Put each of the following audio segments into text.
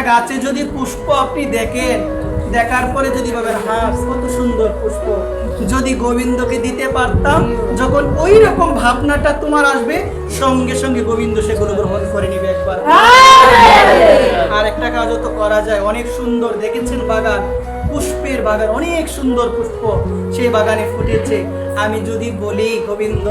গাছে যদি পুষ্প আপনি দেখেন, দেখার পরে যদি ভাবেন হ্যাঁ কত সুন্দর পুষ্প, যদি গোবিন্দকে দিতে পারতাম, যখন ওই রকম ভাবনাটা তোমার আসবে সঙ্গে সঙ্গে গোবিন্দ সেগুলো গ্রহণ করে নিবে একবার। আর একটা কাজও তো করা যায়, অনেক সুন্দর দেখেছেন বাগান, পুষ্পের বাগান, অনেক সুন্দর পুষ্প সেই বাগানে ফুটেছে। আমি যদি বলি গোবিন্দ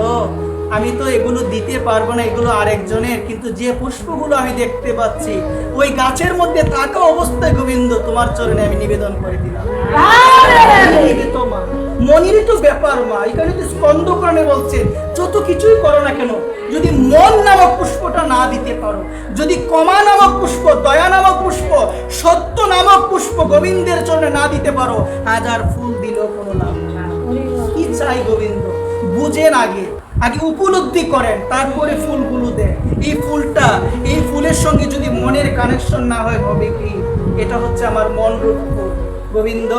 আমি তো এগুলো দিতে পারবো না, এগুলো আরেকজনের, কিন্তু যে পুষ্পগুলো আমি দেখতে পাচ্ছি ওই গাছের মধ্যে থাকা অবস্থায় গোবিন্দ তোমার চরণে আমি নিবেদন করে দিলাম। মনেরই তো ব্যাপার মা, এখানে তো স্কন্দপুরাণে বলছেন যত কিছুই করো না কেন, যদি মন নামক পুষ্পটা না দিতে পারো, যদি ক্ষমা নামক পুষ্প, দয়া নামক পুষ্প, সত্য নামক পুষ্প গোবিন্দের চরণে না দিতে পারো, হাজার ফুল দিলেও কোনো লাভ না। কি চাই গোবিন্দ বুঝেন, আগে উপলব্ধি করেন, তারপরে ফুলগুলো দেন। এই ফুলটা, এই ফুলের সঙ্গে যদি মনের কানেকশন না হয় হবে কি? এটা হচ্ছে আমার মন রূপ ফুল। গোবিন্দ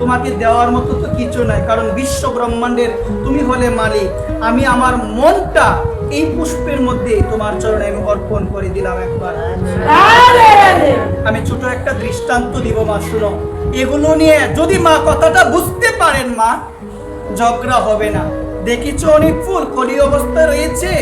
তোমাকে দেওয়ার মতো তো কিছু নাই, কারণ বিশ্ব ব্রহ্মাণ্ডের তুমি হলে মালিক। আমি আমার মনটা এই পুষ্পের মধ্যে তোমার চরণে আমি অর্পণ করে দিলাম একবার। আমি ছোট একটা দৃষ্টান্ত দিব মা, শুনো। এগুলো নিয়ে যদি মা কথাটা বুঝতে পারেন মা, ঝগড়া হবে না। দেখেছো অনেক ফুল কলি অবস্থায় রয়েছে,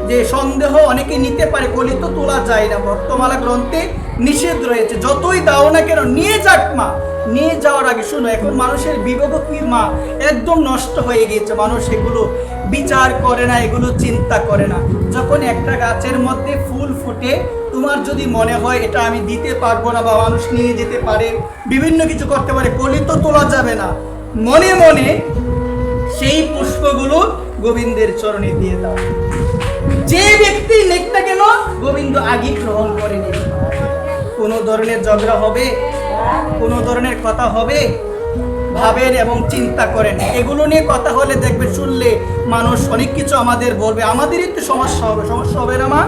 যে সন্দেহ অনেকে নিতে পারে, কলি তো তোলা যায় না, ভক্তমালা গ্রন্থে নিষেধ রয়েছে। যতই দাও না কেন নিয়ে যাক মা। নিয়ে যাওয়ার আগে শুনো, এখন মানুষের বিবেক কি মা একদম নষ্ট হয়ে গিয়েছে, মানুষ এগুলো বিচার করে না, এগুলো চিন্তা করে না। যখন একটা গাছের মধ্যে ফুল ফুটে, তোমার যদি মনে হয় এটা আমি দিতে পারবো না বা মানুষ নিয়ে যেতে পারে, বিভিন্ন কিছু করতে পারে, কলি তো তোলা যাবে না, মনে মনে সেই পুষ্পগুলো গোবিন্দের চরণে দিয়ে দাও। যে ব্যক্তি নেকটা কেন গোবিন্দ আগে গ্রহণ করে নেবে। কোনো ধরনের ঝগড়া হবে, কোনো ধরনের কথা হবে, ভাবেন এবং চিন্তা করেন। এগুলো নিয়ে কথা হলে দেখবে, শুনলে মানুষ অনেক কিছু আমাদের বলবে, আমাদেরই তো সমস্যা হবে। সমস্যা হবে না মা,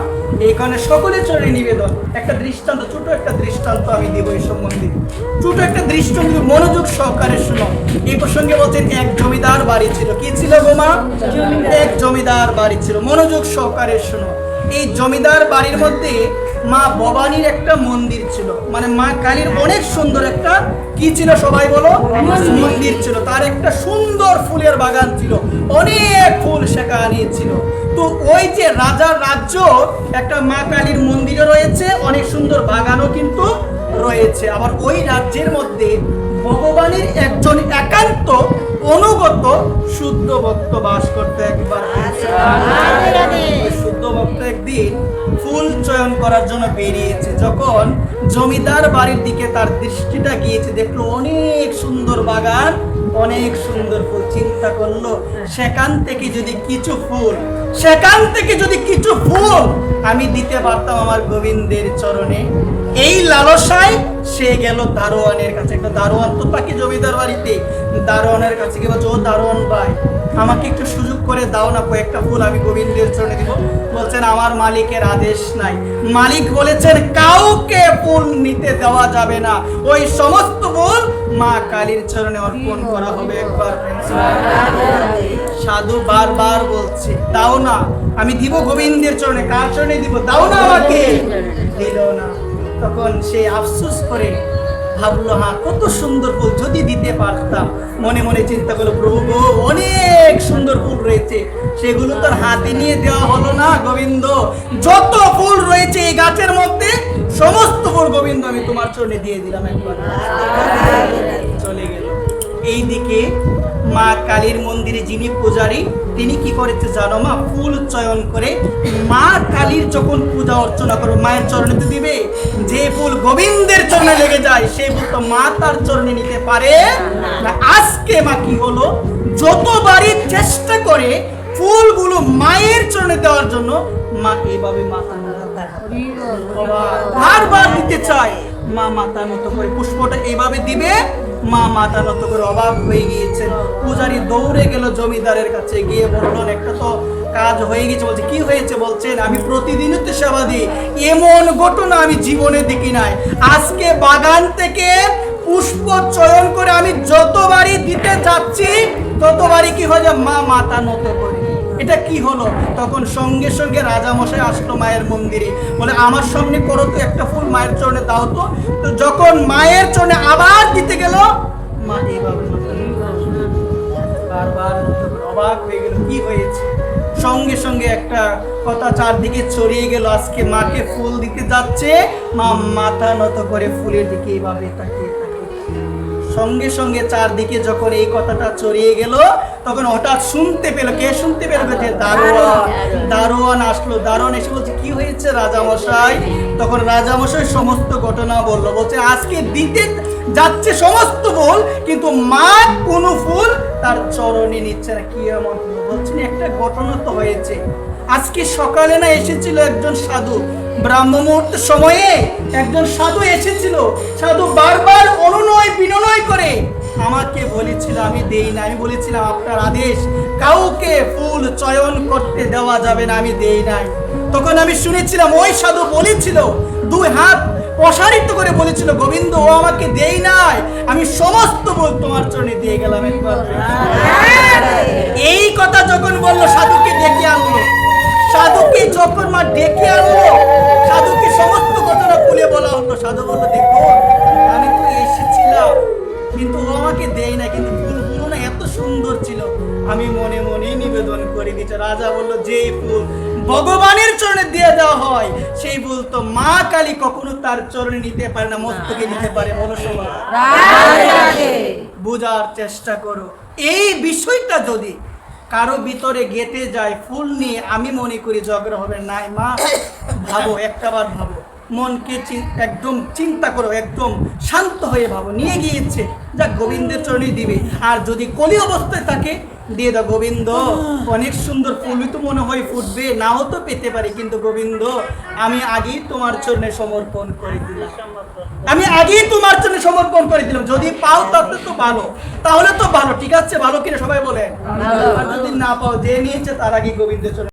এইখানে সকলে চলে নিবেদন। একটা দৃষ্টান্ত, ছোট একটা দৃষ্টান্ত আমি দেব এই সম্বন্ধে। ছোট একটা দৃষ্টান্ত মনোযোগ সহকারে শুনো। এই প্রসঙ্গে বলছেন এক জমিদার বাড়ি ছিল। কি ছিল গো মা? এক জমিদার বাড়ি ছিল। মনোযোগ সহকারে শুনো। এই জমিদার বাড়ির মধ্যে মা ভবানীর একটা মন্দির ছিল, মানে মা কালীর অনেক সুন্দর একটা কি ছিল সবাই বলো, মন্দির ছিল। তার একটা সুন্দর ফুলের বাগান ছিল, অনেক ফুল সেখানে ছিল। তো ওই যে রাজার রাজ্য, একটা মা কালীর মন্দিরও রয়েছে, অনেক সুন্দর বাগানও কিন্তু রয়েছে। আবার ওই রাজ্যের মধ্যে ভগবানের একজন একান্ত অনুগত শুদ্ধ ভক্ত বাস করতে একবার। শুদ্ধ ভক্ত একদিন ফুল চয়ন করার জন্য বেরিয়েছে। যখন জমিদার বাড়ির দিকে তার দৃষ্টিটা গিয়েছে, দেখলো অনেক সুন্দর বাগান, অনেক সুন্দর ফুল। চিন্তা করলো সেখান থেকে যদি কিছু ফুল আমি দিতে পারতাম আমার গোবিন্দের চরণে। এই লালসায় সে গেল দারোয়ানের কাছে। একটা দারোয়ান তো তাকে জমিদার বাড়িতে, দারোয়ানের কাছে গিয়ে বলছে, ও দারোয়ান ভাই আমাকে একটু সুযোগ করে দাও না, কয়েকটা ফুল আমি গোবিন্দের চরণে দিব। বলছেন আমার মালিকের আদেশ নাই, মালিক বলেছেন কাউকে ফুল নিতে দেওয়া যাবে না, ওই সমস্ত ফুল মা কালীর চরণে অর্পণ করা হবে একবার। সাধু বারবার বলছে দাও না, আমি দিব গোবিন্দের চরণে। কার চরণে দিব? দাও না আমাকে। দিল না। তখন সে আফসোস করে ভাবলো, হ্যাঁ কত সুন্দর ফুল, যদি দিতে পারতাম। মনে মনে চিন্তা করলো, প্রভু গো অনেক সুন্দর ফুল রয়েছে, সেগুলো তোর হাতে নিয়ে দেওয়া হলো না। গোবিন্দ যত ফুল রয়েছে এই গাছের মধ্যে, সমস্ত ফুল গোবিন্দ আমি তোমার চরণে দিয়ে দিলাম একবার। চলে গেল। এইদিকে মা কালীর মন্দিরে যিনি পূজারী, তিনি কি করেছে জানো মা? ফুল চয়ন করে মা কালীর যখন পূজা অর্চনা করো, মায়ের চরণে তো দিবে। যে ফুল গোবিন্দের চরণে লেগে যায় সেই ফুল তো মা তার চরণে নিতে পারে না। আজকে মা কি হলো, যতবারই চেষ্টা করে ফুলগুলো মায়ের চরণে দেওয়ার জন্য, মা এইভাবে মাথা বারবার দিতে চায়, মা মাথা মতো করে পুষ্পটা এইভাবে দিবে, মা মাথা নত করে অবাক হয়ে গিয়েছেন। পূজারী দৌড়ে গেল জমিদারের কাছে, গিয়ে বললেন একটা তো কাজ হয়ে গেছে। বলছে কি হয়েছে? বলছেন আমি প্রতিদিনই তো সেবা দিই, এমন ঘটনা আমি জীবনে দেখি নাই। আজকে বাগান থেকে পুষ্প চয়ন করে আমি যতবারই দিতে যাচ্ছি ততবারই কি হয়, মা মাথা নত করে। এটা কি হলো? তখন সঙ্গে সঙ্গে রাজামশাই আসলো মায়ের মন্দিরে, বলে আমার সামনে করো তো একটা ফুল, মায়ের চরণে দাও তো। তো যখন মায়ের চরণে আবার দিতে গেল, মা এইভাবে বারবার অবাক হয়ে গেল, কি হয়েছে? সঙ্গে সঙ্গে একটা কথা চারদিকে ছড়িয়ে গেল, আজকে মাকে ফুল দিতে যাচ্ছে, মা মাথা নত করে ফুলের দিকে এইভাবে তাকিয়ে তাকিয়ে। সঙ্গে সঙ্গে চারদিকে যখন এই কথাটা ছড়িয়ে গেল, তখন হঠাৎ শুনতে পেল, কে শুনতে পেল? যে দারোয়ান। দারোয়ান আসলো, দারোয়ান এসে বলছে কি হয়েছে রাজামশাই? তখন রাজামশাই সমস্ত ঘটনা বললো, বলছে আজকে দিতে যাচ্ছে সমস্ত ফুল, কিন্তু মা কোনো ফুল তার চরণে নিচ্ছে না। কি এমন হলো? বলছেন একটা ঘটনা তো হয়েছে। আজকে সকালে না এসেছিল একজন সাধু, ব্রাহ্ম মুহূর্তের সময়ে একজন সাধু এসেছিল। সাধু বারবার অনুনয় বিনয় করে আমাকে বলেছিল, আমি দেই না। আমি বলেছিলাম আপনার আদেশ, কাউকে ফুল চয়ন করতে দেওয়া যাবে না, আমি দেই নাই। তখন আমি শুনেছিলাম ওই সাধু বলেছিল, দুই হাত প্রসারিত করে বলেছিল, গোবিন্দ ও আমাকে দেই নাই, আমি সমস্ত ফুল তোমার চরণে দিয়ে গেলাম একবার। এই কথা যখন বললো, সাধুকে ডেকে আনলো। সাধুকে যখন মা ডেকে আনলো, সাধুকে সমস্ত ঘটনা খুলে বলা হলো। সাধু বললো, দেখো আমি তো এসেছিলাম, কিন্তু ও আমাকে দেয় না, কিন্তু ফুলগুলো না এত সুন্দর ছিল, আমি মনে মনেই নিবেদন করে দিচ্ছি। রাজা বললো, যে ফুল ভগবানের চরণে দিয়ে দেওয়া হয়, সেই ফুল তো মা কালী কখনো তার চরণে নিতে পারে না, মস্তকে নিতে পারে। বলো সবাই, বোঝার চেষ্টা করো। এই বিষয়টা যদি কারো ভিতরে গেঁথে যায় ফুল নিয়ে, আমি মনে করি ঝগড়া হবে না। মা ভাবো, একটাবার ভাবো, মনকে একদম চিন্তা করো, একদম শান্ত হয়ে ভাবো, নিয়ে গিয়েছে যা গোবিন্দের চরণে দিবে। আর যদি কলি অবস্থায় থাকে, দিয়ে দাও, গোবিন্দ অনেক সুন্দর ফুলই তো মনে হয় ফুটবে, নাও তো পেতে পারি, কিন্তু গোবিন্দ আমি আগেই তোমার চরণে সমর্পণ করে দিলাম, আমি আগেই তোমার জন্য সমর্পণ করে দিলাম। যদি পাও তাহলে তো ভালো, তাহলে তো ভালো, ঠিক আছে, ভালো কিনা সবাই বলে। আর যদি না পাও, যে নিয়েছে তার আগে গোবিন্দের চরণে